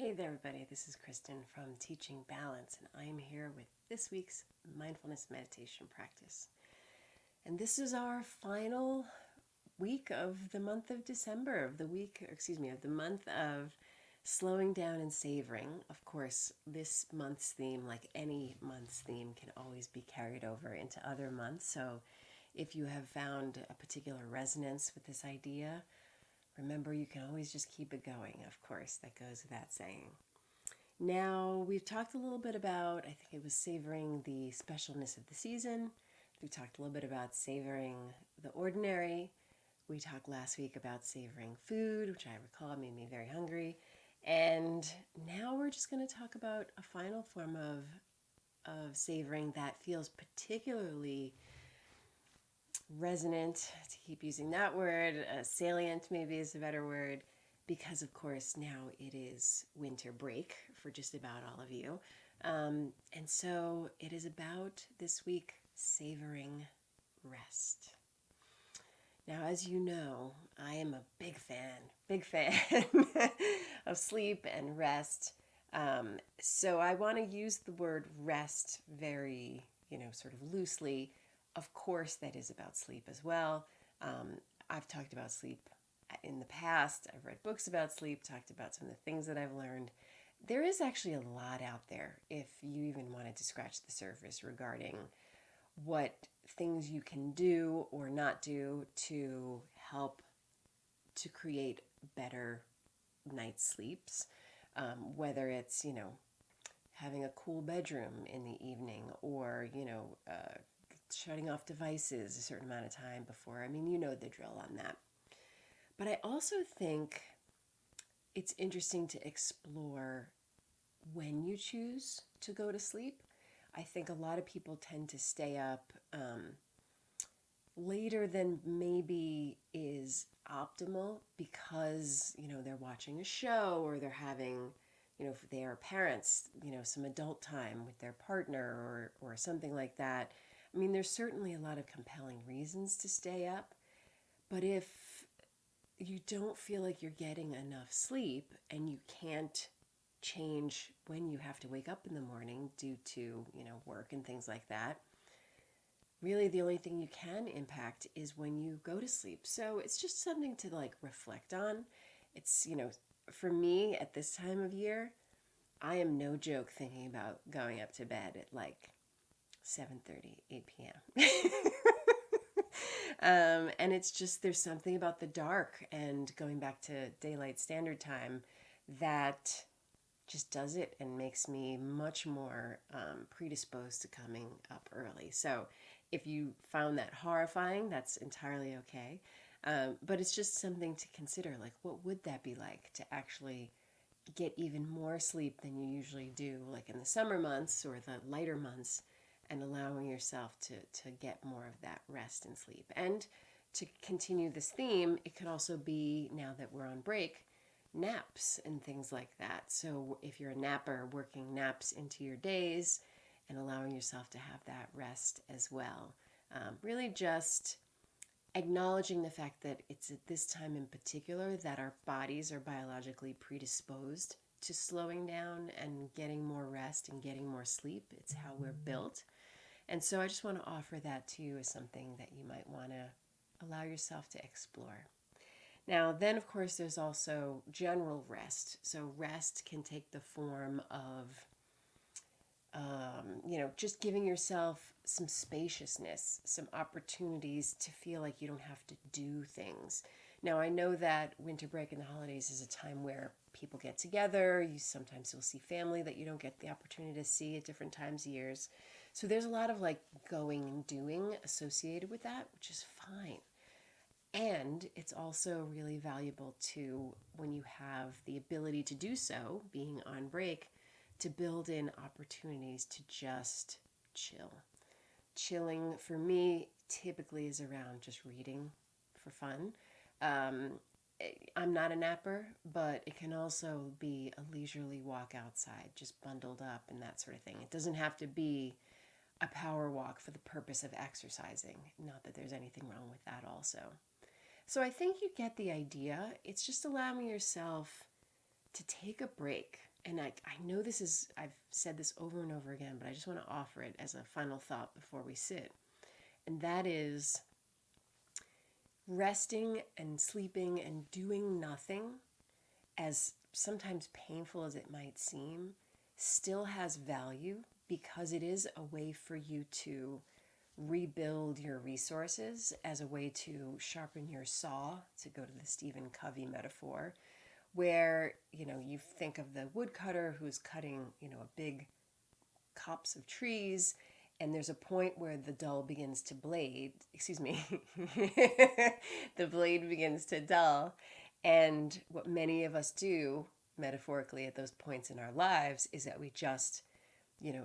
Hey there, everybody. This is Kristen from Teaching Balance, and I am here with this week's mindfulness meditation practice. And this is our final week of the month of December, of the month of slowing down and savoring. Of course, this month's theme, like any month's theme, can always be carried over into other months. So if you have found a particular resonance with this idea, remember, you can always just keep it going. Of course, that goes without saying. Now, we've talked a little bit about, I think it was savoring the specialness of the season. We talked a little bit about savoring the ordinary. We talked last week about savoring food, which I recall made me very hungry. And now we're just going to talk about a final form of savoring that feels particularly resonant, to keep using that word, salient maybe is a better word, because of course now it is winter break for just about all of you. And so it is about this week savoring rest. Now, as you know, I am a big fan of sleep and rest. So I want to use the word rest very, sort of loosely. Of course, that is about sleep as well. I've talked about sleep in the past. I've read books about sleep, talked about some of the things that I've learned. There is actually a lot out there if you even wanted to scratch the surface regarding what things you can do or not do to help to create better night sleeps. Whether it's, having a cool bedroom in the evening or, shutting off devices a certain amount of time before. I mean, you know the drill on that. But I also think it's interesting to explore when you choose to go to sleep. I think a lot of people tend to stay up later than maybe is optimal because, they're watching a show or they're having, if they are parents, some adult time with their partner or something like that. I mean, there's certainly a lot of compelling reasons to stay up, but if you don't feel like you're getting enough sleep and you can't change when you have to wake up in the morning due to, work and things like that, really the only thing you can impact is when you go to sleep. So it's just something to reflect on. It's, for me at this time of year, I am no joke thinking about going up to bed at 7:30, 8 p.m. And it's just, there's something about the dark and going back to daylight standard time that just does it and makes me much more predisposed to coming up early. So if you found that horrifying, that's entirely okay. But it's just something to consider. What would that be like to actually get even more sleep than you usually do, like in the summer months or the lighter months, and allowing yourself to get more of that rest and sleep. And to continue this theme, it could also be, now that we're on break, naps and things like that. So if you're a napper, working naps into your days and allowing yourself to have that rest as well. Really just acknowledging the fact that it's at this time in particular that our bodies are biologically predisposed to slowing down and getting more rest and getting more sleep. It's how we're built. And so I just want to offer that to you as something that you might want to allow yourself to explore. Now, then, of course, there's also general rest. So rest can take the form of, just giving yourself some spaciousness, some opportunities to feel like you don't have to do things. Now, I know that winter break and the holidays is a time where people get together. Sometimes you'll see family that you don't get the opportunity to see at different times of years. So there's a lot of going and doing associated with that, which is fine. And it's also really valuable to, when you have the ability to do so, being on break, to build in opportunities to just chill. Chilling for me typically is around just reading for fun. I'm not a napper, but it can also be a leisurely walk outside, just bundled up and that sort of thing. It doesn't have to be a power walk for the purpose of exercising. Not that there's anything wrong with that also. So I think you get the idea. It's just allowing yourself to take a break and I know I've said this over and over again, but I just want to offer it as a final thought before we sit. And that is resting and sleeping and doing nothing, as sometimes painful as it might seem, still has value because it is a way for you to rebuild your resources, as a way to sharpen your saw, to go to the Stephen Covey metaphor, where, you think of the woodcutter who's cutting, a big copse of trees, and there's a point where the dull begins to blade, excuse me, the blade begins to dull. And what many of us do, metaphorically, at those points in our lives is that we just,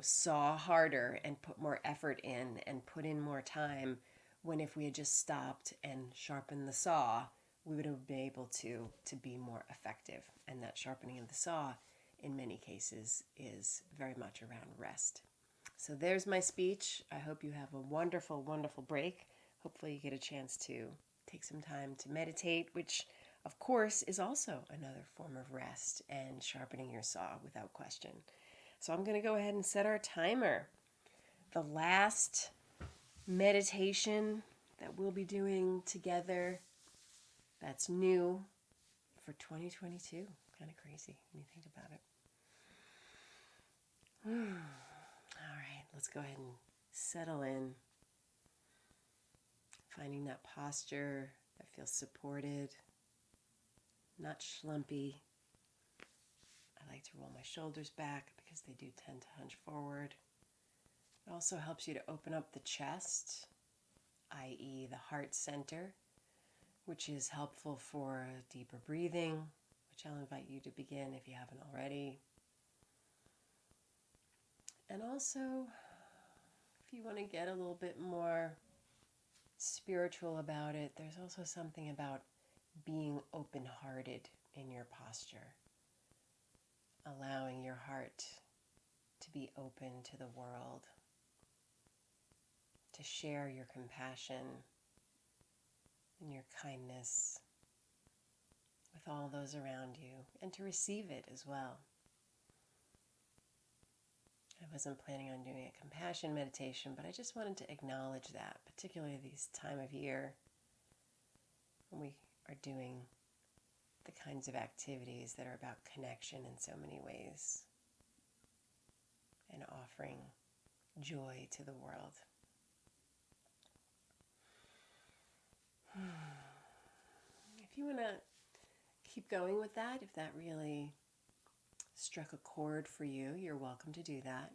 saw harder and put more effort in and put in more time, when if we had just stopped and sharpened the saw, we would have been able to be more effective. And that sharpening of the saw, in many cases, is very much around rest. So there's my speech. I hope you have a wonderful, wonderful break. Hopefully you get a chance to take some time to meditate, which, of course, is also another form of rest and sharpening your saw, without question. So I'm going to go ahead and set our timer. The last meditation that we'll be doing together, that's new for 2022. Kind of crazy when you think about it. All right, let's go ahead and settle in. Finding that posture that feels supported, not schlumpy. I like to roll my shoulders back because they do tend to hunch forward. It also helps you to open up the chest, i.e. the heart center, which is helpful for deeper breathing, which I'll invite you to begin if you haven't already. And also, if you want to get a little bit more spiritual about it, there's also something about being open-hearted in your posture, allowing your heart to be open to the world, to share your compassion and your kindness with all those around you, and to receive it as well. I wasn't planning on doing a compassion meditation, but I just wanted to acknowledge that, particularly this time of year when we are doing the kinds of activities that are about connection in so many ways and offering joy to the world. If you want to keep going with that, if that really struck a chord for you, you're welcome to do that.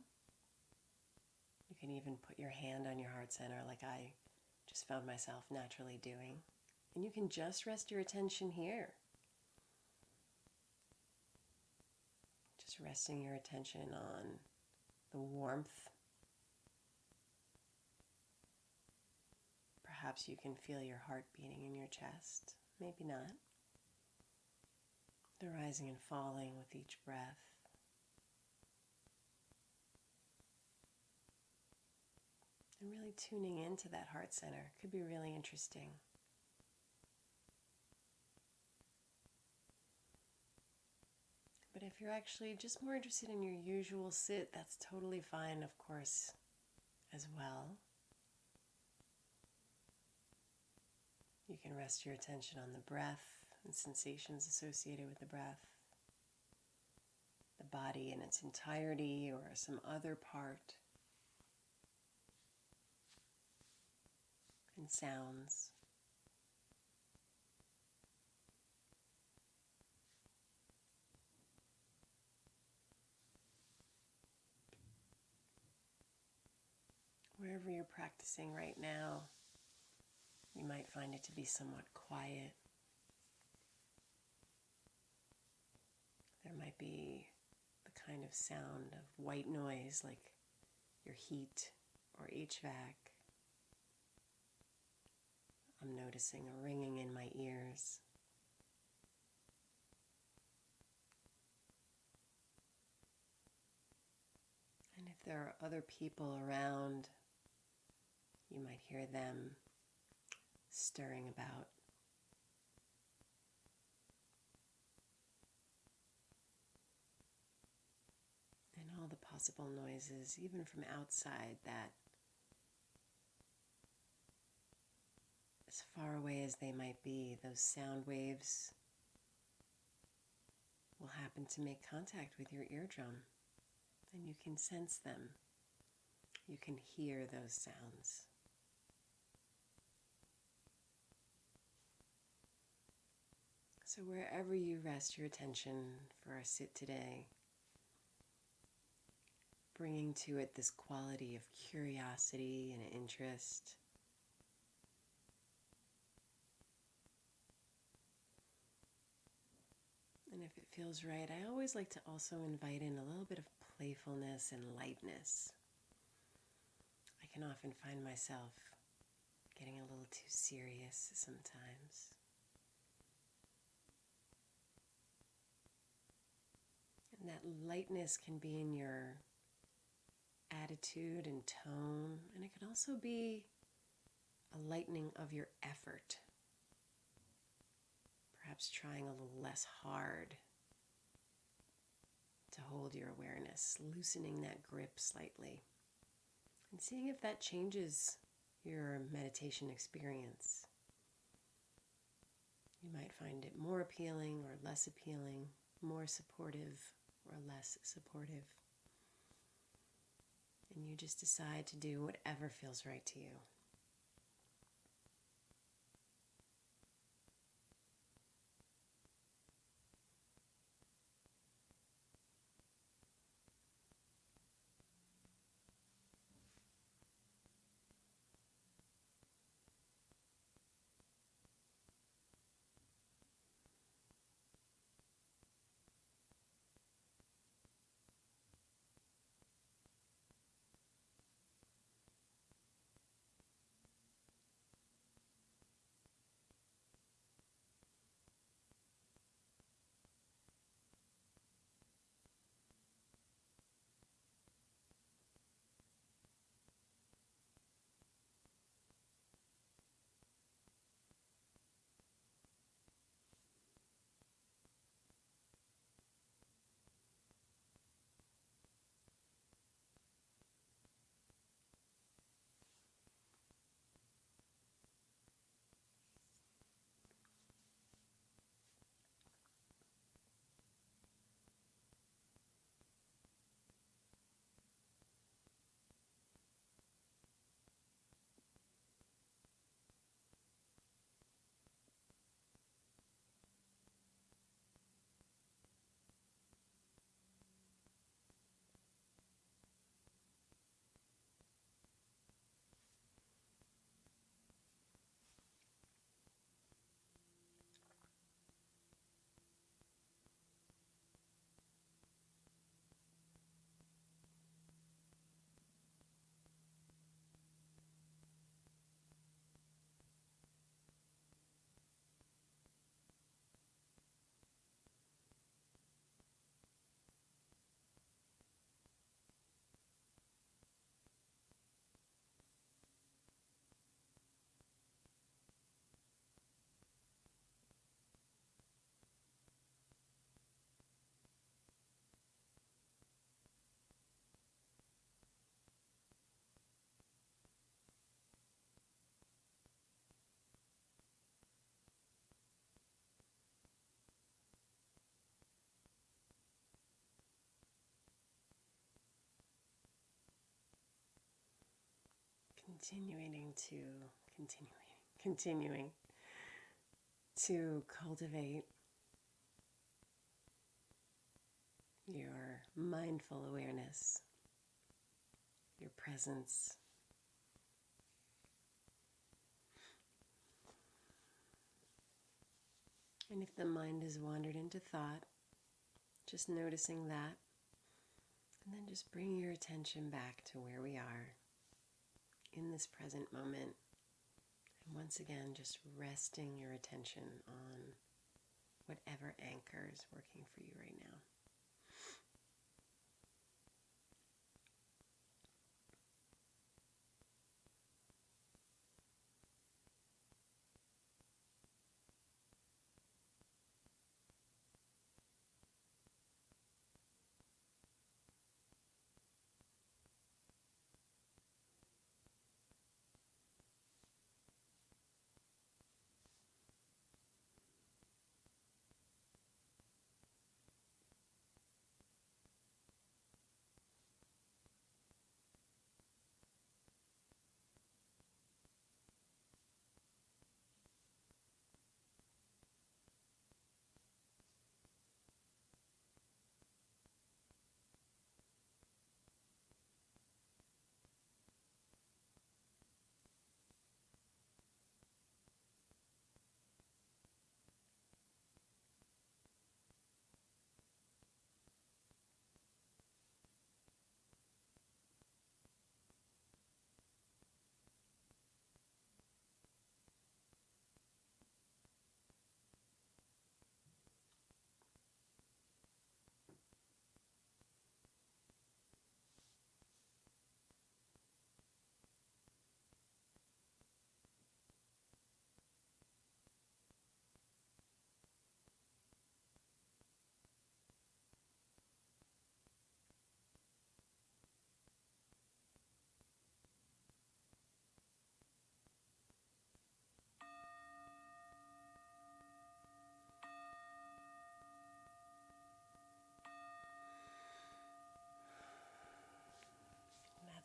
You can even put your hand on your heart center like I just found myself naturally doing. And you can just rest your attention here. Just resting your attention on the warmth. Perhaps you can feel your heart beating in your chest. Maybe not. The rising and falling with each breath. And really tuning into that heart center could be really interesting. But if you're actually just more interested in your usual sit, that's totally fine, of course, as well. You can rest your attention on the breath and sensations associated with the breath, the body in its entirety or some other part, and sounds. Wherever you're practicing right now, you might find it to be somewhat quiet. There might be the kind of sound of white noise like your heat or HVAC. I'm noticing a ringing in my ears. And if there are other people around, you might hear them stirring about. all the possible noises, even from outside, that as far away as they might be, those sound waves will happen to make contact with your eardrum, and you can sense them. You can hear those sounds. So wherever you rest your attention for our sit today, bringing to it this quality of curiosity and interest. And if it feels right, I always like to also invite in a little bit of playfulness and lightness. I can often find myself getting a little too serious sometimes. And that lightness can be in your attitude and tone, and it can also be a lightening of your effort. Perhaps trying a little less hard to hold your awareness, loosening that grip slightly, and seeing if that changes your meditation experience. You might find it more appealing or less appealing, more supportive or less supportive. And you just decide to do whatever feels right to you. Continuing to cultivate your mindful awareness, your presence. And if the mind has wandered into thought, just noticing that, and then just bring your attention back to where we are in this present moment. And once again, just resting your attention on whatever anchor is working for you right now.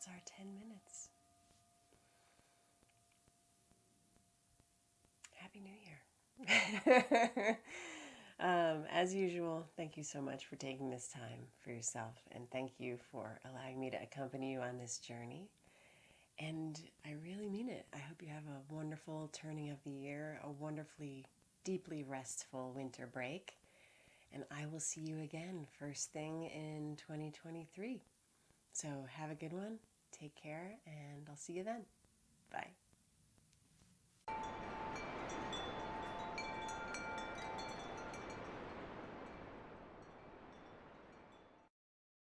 that's our 10 minutes. Happy New Year. As usual, thank you so much for taking this time for yourself, and thank you for allowing me to accompany you on this journey. And I really mean it. I hope you have a wonderful turning of the year, a wonderfully, deeply restful winter break, and I will see you again first thing in 2023. So have a good one, take care, and I'll see you then. Bye.